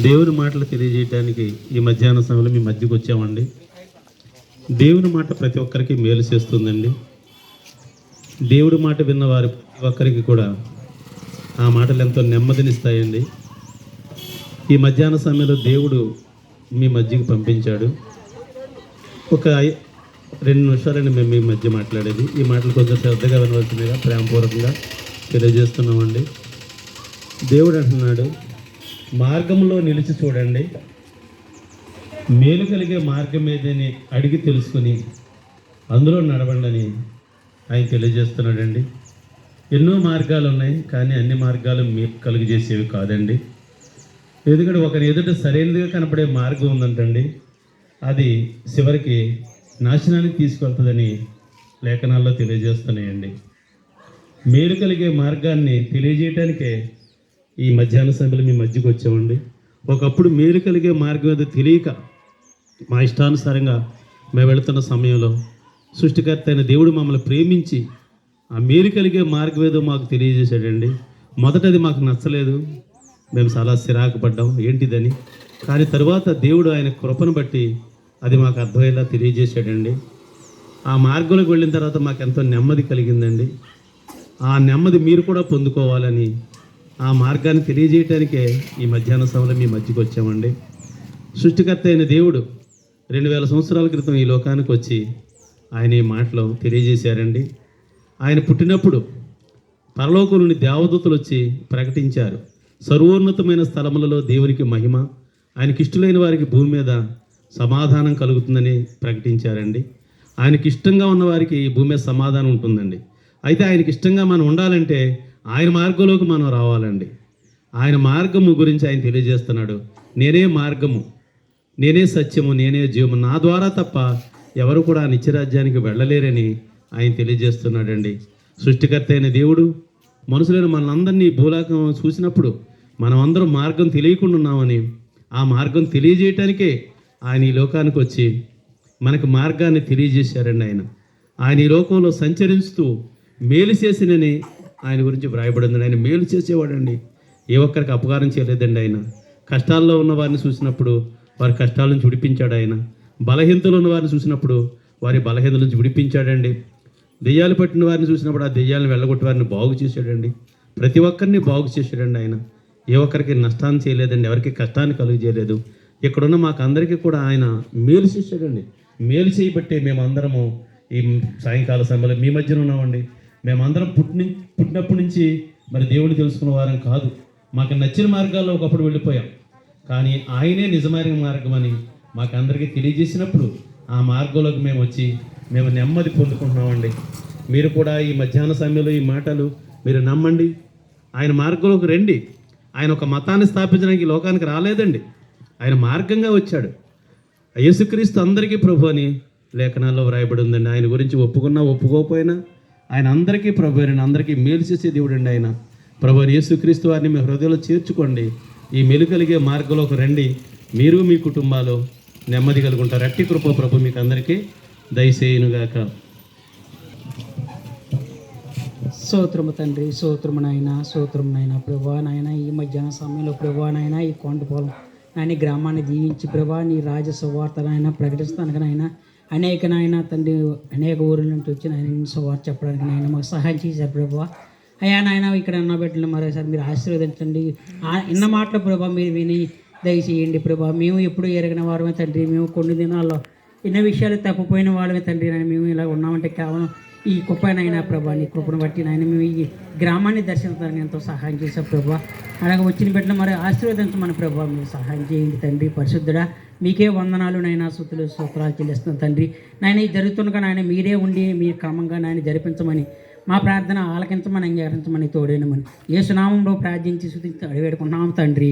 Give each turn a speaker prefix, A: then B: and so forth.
A: దేవుని మాటలు తెలియజేయడానికి ఈ మధ్యాహ్న సమయంలో మీ మధ్యకు వచ్చామండి. దేవుని మాట ప్రతి ఒక్కరికి మేలు చేస్తుందండి. దేవుడి మాట విన్న వారి ప్రతి ఒక్కరికి కూడా ఆ మాటలు ఎంతో నెమ్మదినిస్తాయండి. ఈ మధ్యాహ్న సమయంలో దేవుడు మీ మధ్యకి పంపించాడు. ఒక 2 నిమిషాలండి మేము మీ మధ్య మాట్లాడేది. ఈ మాటలు కొంచెం శ్రద్ధగా వినవలసిందిగా ప్రేమపూర్వకంగా తెలియజేస్తున్నామండి. దేవుడు అంటున్నాడు, మార్గంలో నిలిచి చూడండి, మేలు కలిగే మార్గం ఏదని అడిగి తెలుసుకుని అందులో నడవండి అని ఆయన తెలియజేస్తున్నాడండి. ఎన్నో మార్గాలు ఉన్నాయి, కానీ అన్ని మార్గాలు మీకు కలుగజేసేవి కాదండి. ఎందుకంటే ఒకరి ఎదుట సరైనదిగా కనపడే మార్గం ఉందంటండి, అది చివరికి నాశనానికి తీసుకెళ్తుందని లేఖనాల్లో తెలియజేస్తున్నాయండి. మేలు కలిగే మార్గాన్ని తెలియజేయడానికే ఈ మధ్యాహ్న సమయంలో మీ మధ్యకు వచ్చామండి. ఒకప్పుడు మేలు కలిగే మార్గం ఏదో తెలియక మా ఇష్టానుసారంగా మేము వెళుతున్న సమయంలో సృష్టికర్త అయిన దేవుడు మమ్మల్ని ప్రేమించి ఆ మేలు కలిగే మార్గం ఏదో మాకు తెలియజేశాడండి. మొదటది మాకు నచ్చలేదు, మేము చాలా సిరాకు పడ్డాం ఏంటిదని. కానీ తరువాత దేవుడు ఆయన కృపను బట్టి అది మాకు అర్థమయ్యేలా తెలియజేశాడండి. ఆ మార్గంలోకి వెళ్ళిన తర్వాత మాకు ఎంతో నెమ్మది కలిగిందండి. ఆ నెమ్మది మీరు కూడా పొందుకోవాలని ఆ మార్గాన్ని తెలియజేయటానికే ఈ మధ్యాహ్న సమయంలో మీ మధ్యకు వచ్చామండి. సృష్టికర్త అయిన దేవుడు 2000 సంవత్సరాల క్రితం ఈ లోకానికి వచ్చి ఆయన ఈ మాటలు తెలియజేశారండి. ఆయన పుట్టినప్పుడు పరలోకం నుండి దేవదూతలు వచ్చి ప్రకటించారు, సర్వోన్నతమైన స్థలములలో దేవునికి మహిమ, ఆయనకి ఇష్టలైన వారికి భూమి మీద సమాధానం కలుగుతుందని ప్రకటించారండి. ఆయనకి ఇష్టంగా ఉన్న వారికి ఈ భూమి మీద సమాధానం ఉంటుందండి. అయితే ఆయనకి ఇష్టంగా మనం ఉండాలంటే ఆయన మార్గంలోకి మనం రావాలండి. ఆయన మార్గము గురించి ఆయన తెలియజేస్తున్నాడు. నేనే మార్గము, నేనే సత్యము, నేనే జీవము, నా ద్వారా తప్ప ఎవరు కూడా నిత్యరాజ్యానికి వెళ్ళలేరని ఆయన తెలియజేస్తున్నాడండి. సృష్టికర్త అయిన దేవుడు మనుషులైన మనందరినీ భూలోకం చూసినప్పుడు మనం అందరం మార్గం తెలియకుండా ఉన్నామని ఆ మార్గం తెలియజేయటానికే ఆయన ఈ లోకానికి వచ్చి మనకు మార్గాన్ని తెలియజేశారండి. ఆయన ఈ లోకంలో సంచరిస్తూ మేలు చేసినని ఆయన గురించి వ్రాయబడింది. ఆయన మేలు చేసేవాడండి, ఏ ఒక్కరికి అపకారం చేయలేదండి. ఆయన కష్టాల్లో ఉన్న వారిని చూసినప్పుడు వారి కష్టాల నుంచి విడిపించాడు. ఆయన బలహీనతలు ఉన్న వారిని చూసినప్పుడు వారి బలహీనతల నుంచి విడిపించాడండి. దెయ్యాలు పట్టిన వారిని చూసినప్పుడు ఆ దెయ్యాలను వెళ్ళగొట్టి వారిని బాగు చేశాడండి. ప్రతి ఒక్కరిని బాగు చేశాడండి. ఆయన ఏ ఒక్కరికి నష్టాన్ని చేయలేదండి, ఎవరికి కష్టాన్ని కలుగు చేయలేదు. ఇక్కడున్న మాకు అందరికీ కూడా ఆయన మేలు చేశాడండి. మేలు చేయబట్టే మేమందరము ఈ సాయంకాల సమయంలో మీ మధ్యన ఉన్నామండి. మేమందరం పుట్టినప్పటి నుంచి మరి దేవుడిని తెలుసుకున్న వారం కాదు. మాకు నచ్చిన మార్గాల్లో ఒకప్పుడు వెళ్ళిపోయాం, కానీ ఆయనే నిజమైన మార్గం అని మాకు అందరికీ తెలియజేసినప్పుడు ఆ మార్గంలోకి మేము వచ్చి మేము నెమ్మది పొందుకుంటున్నామండి. మీరు కూడా ఈ మధ్యాహ్న సమయంలో ఈ మాటలు మీరు నమ్మండి, ఆయన మార్గంలోకి రండి. ఆయన ఒక మతాన్ని స్థాపించడానికి ఈ లోకానికి రాలేదండి, ఆయన మార్గంగా వచ్చాడు. యేసుక్రీస్తు అందరికీ ప్రభు అని లేఖనాల్లో వ్రాయబడి ఉందండి. ఆయన గురించి ఒప్పుకున్నా ఒప్పుకోకపోయినా ఆయన అందరికీ ప్రభు అని, అందరికీ మేలు చేసే దేవుడు అండి. ఆయన ప్రభు యేసుక్రీస్తు వారిని మీ హృదయంలో చేర్చుకోండి. ఈ మేలు కలిగే మార్గంలోకి రండి, మీరు మీ కుటుంబాలు నెమ్మది కలుగుంటారు. అట్టి కృప ప్రభు మీకు అందరికీ దయచేయునుగాక.
B: స్తోత్రము తండ్రి, స్తోత్రము నాయన ప్రభా నాయన, ఈ మధ్యాహ్న సమయంలో ప్రభా నాయన ఈ కొండపోలం నాయన గ్రామాన్ని దీవించి ప్రభా నీ రాజ సువార్త నాయన ప్రకటిస్తానికి నాయన అనేక నాయన తండ్రి అనేక ఊర్ల నుంచి వచ్చి నాయన సువార్త చెప్పడానికి నాయన మాకు సహాయం చేశారు ప్రభా. అయ్యా నాయన ఇక్కడ ఉన్న బిడ్డలు మరోసారి మీరు ఆశీర్వదించండి. ఇన్న మాటలు ప్రభా మీరు విని దయచేయండి ప్రభా. మేము ఎప్పుడు ఎరగిన వారమే తండ్రి, మేము కొన్ని దినాల్లో ఎన్నో విషయాలు తప్పిపోయిన వాళ్ళమే తండ్రి. నాయన మేము ఇలా ఉన్నామంటే కేవలం ఈ కృపనైనా ప్రభా, నీ కృపను బట్టి నాయన మేము ఈ గ్రామాన్ని దర్శించడానికి ఎంతో సహాయం చేశాం ప్రభా. అలాగే వచ్చిన బిడ్డలు మరి ఆశీర్వదించమని ప్రభా మీరు సహాయం చేయండి తండ్రి. పరిశుద్ధుడా మీకే వందనాలు నైనా, స్తుతులు స్తోత్రాలు చెల్లిస్తున్నాం తండ్రి. నాయన ఈ జరుగుతుండగా నాయన మీరే ఉండి మీరు క్రమంగా నాయన జరిపించమని మా ప్రార్థన ఆలకించమని అంగీకరించమని తోడేనమని యేసు నామములో ప్రార్థించి స్తుతించి అడివేడుకున్నాం తండ్రి.